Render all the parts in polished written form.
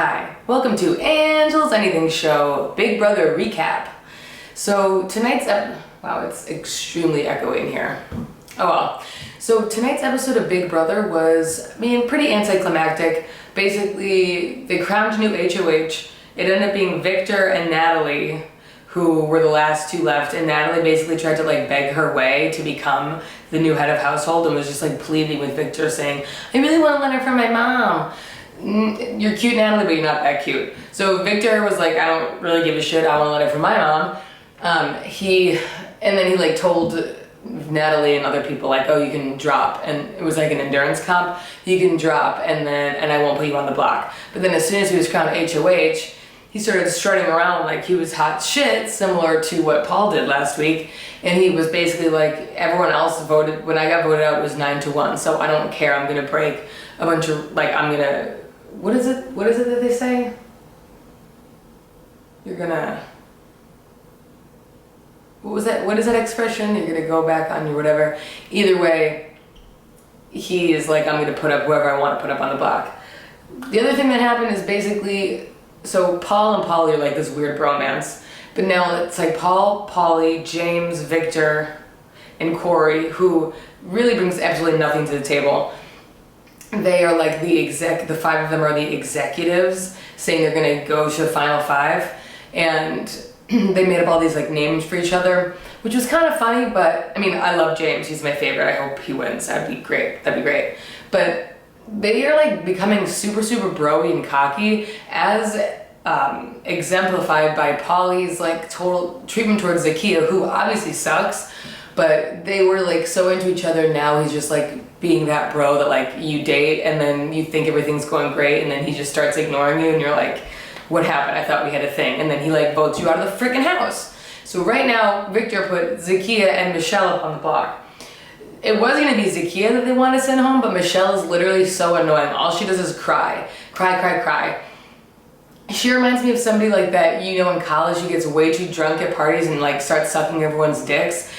Hi, welcome to Angel's Anything Show Big Brother recap. So tonight's wow, it's extremely echoey in here. Oh well. So tonight's episode of Big Brother was, pretty anticlimactic. Basically, they crowned a new HOH. It ended up being Victor and Natalie, who were the last two left, and Natalie basically tried to beg her way to become the new head of household and was just pleading with Victor, saying, I really want a letter from my mom. You're cute, Natalie, but you're not that cute. So Victor was like, I don't really give a shit, I want a letter from my mom. He told Natalie and other people oh, you can drop, and it was an endurance comp. You can drop and I won't put you on the block. But then as soon as he was crowned HOH, he started strutting around like he was hot shit, similar to what Paul did last week. And he was basically everyone else voted, when I got voted out, it was 9-1, so I don't care, I'm gonna break a bunch of, I'm gonna, what is it that they say? You're gonna, what is that expression? You're gonna go back on your whatever. Either way, he is I'm gonna put up whoever I want to put up on the block. The other thing that happened is basically, so Paul and Polly are this weird bromance, but now it's Paul, Polly, James, Victor, and Corey, who really brings absolutely nothing to the table. They are the five of them are the executives, saying they're gonna go to the final five, and they made up all these names for each other, which was kind of funny, but I love James, he's my favorite, I hope he wins, that'd be great. But they are becoming super, super bro-y and cocky, as exemplified by Polly's total treatment towards Zakiya, who obviously sucks, but they were so into each other. Now he's just being that bro that you date and then you think everything's going great and then he just starts ignoring you and you're what happened? I thought we had a thing. And then he votes you out of the freaking house. So right now, Victor put Zakiya and Michelle up on the block. It was gonna be Zakiya that they wanted to send home, but Michelle is literally so annoying. All she does is cry. She reminds me of somebody that, in college who gets way too drunk at parties and starts sucking everyone's dicks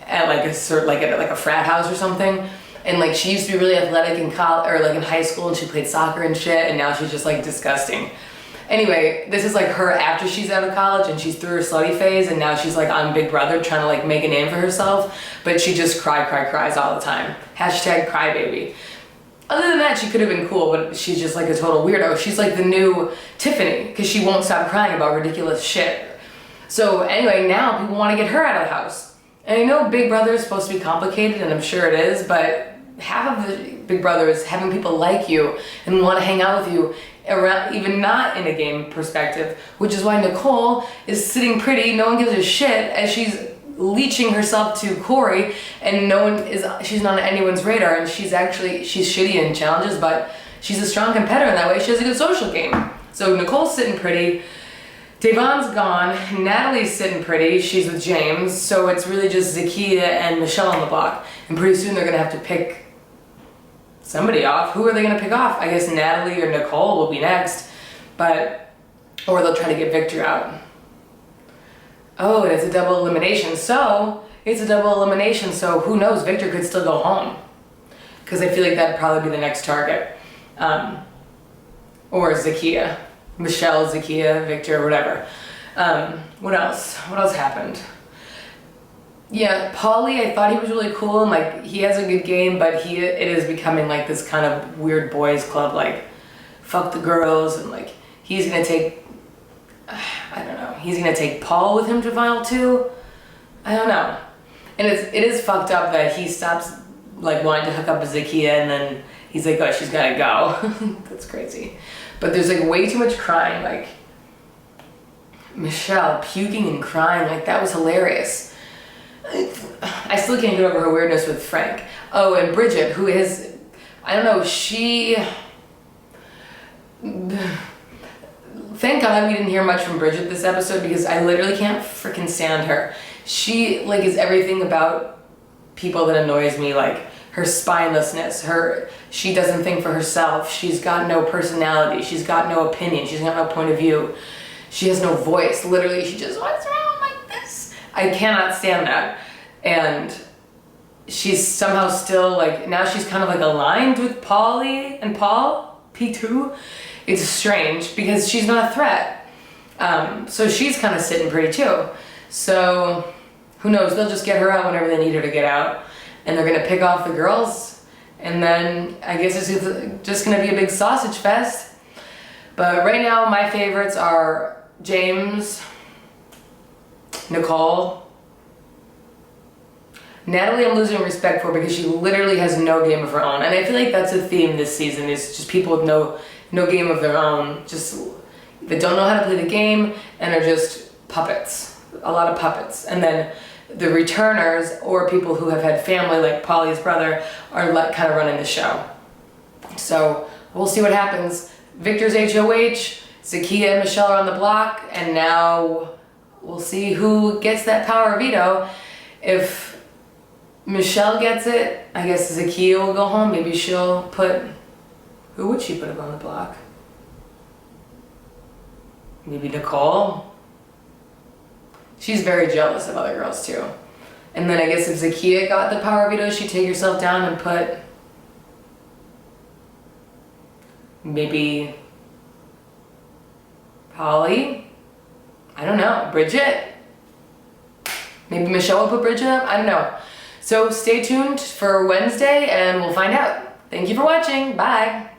at at a frat house or something. And she used to be really athletic in college, or in high school, and she played soccer and shit, and now she's just disgusting. Anyway, this is her after she's out of college and she's through her slutty phase, and now she's on Big Brother trying to make a name for herself, but she just cries all the time. Hashtag crybaby. Other than that, she could have been cool, but she's just a total weirdo. She's the new Tiffany, because she won't stop crying about ridiculous shit. So anyway, now people want to get her out of the house. And I know Big Brother is supposed to be complicated, and I'm sure it is, but half of the Big Brother is having people like you and want to hang out with you, around, even not in a game perspective, which is why Nicole is sitting pretty, no one gives a shit, as she's leeching herself to Corey, and she's not on anyone's radar, and she's shitty in challenges, but she's a strong competitor in that way. She has a good social game. So Nicole's sitting pretty, Devon's gone, Natalie's sitting pretty, she's with James, so it's really just Zakiya and Michelle on the block, and pretty soon they're gonna have to pick somebody off. Who are they gonna pick off? I guess Natalie or Nicole will be next, or they'll try to get Victor out. Oh, and it's a double elimination, so who knows, Victor could still go home, because I feel that'd probably be the next target. Or Zakiya. Michelle, Zakiya, Victor, whatever. What else happened? Yeah, Paulie, I thought he was really cool, and he has a good game, but it is becoming this kind of weird boys club, fuck the girls, and he's gonna take, I don't know, he's gonna take Paul with him to final two? I don't know. And it is fucked up that he stops wanting to hook up with Zakiya, and then he's oh, she's gotta go. That's crazy. But there's way too much crying, Michelle puking and crying, that was hilarious. I still can't get over her weirdness with Frank. Oh, and Bridget, who is, I don't know, thank God we didn't hear much from Bridget this episode, because I literally can't freaking stand her. She is everything about people that annoys me, her spinelessness, she doesn't think for herself, she's got no personality, she's got no opinion, she's got no point of view, she has no voice, literally she just walks around like this. I cannot stand that. And she's somehow still now she's kind of aligned with Polly and Paul, P2. it's strange because she's not a threat. So she's kind of sitting pretty too. So who knows? They'll just get her out whenever they need her to get out, and they're gonna pick off the girls, and then I guess it's just gonna be a big sausage fest. But right now, my favorites are James, Nicole. Natalie I'm losing respect for because she literally has no game of her own. And I feel like that's a theme this season, is just people with no game of their own. Just, they don't know how to play the game and are just puppets. A lot of puppets. And then the returners, or people who have had family like Polly's brother, are kind of running the show. So we'll see what happens. Victor's HOH, Zakiya and Michelle are on the block, and now we'll see who gets that power veto. If Michelle gets it, I guess Zakiya will go home. Maybe she'll put, who would she put up on the block? Maybe Nicole? She's very jealous of other girls too. And then I guess if Zakiya got the power veto, she'd take herself down and put maybe Polly? I don't know. Bridget? Maybe Michelle will put Bridget up? I don't know. So stay tuned for Wednesday and we'll find out. Thank you for watching. Bye.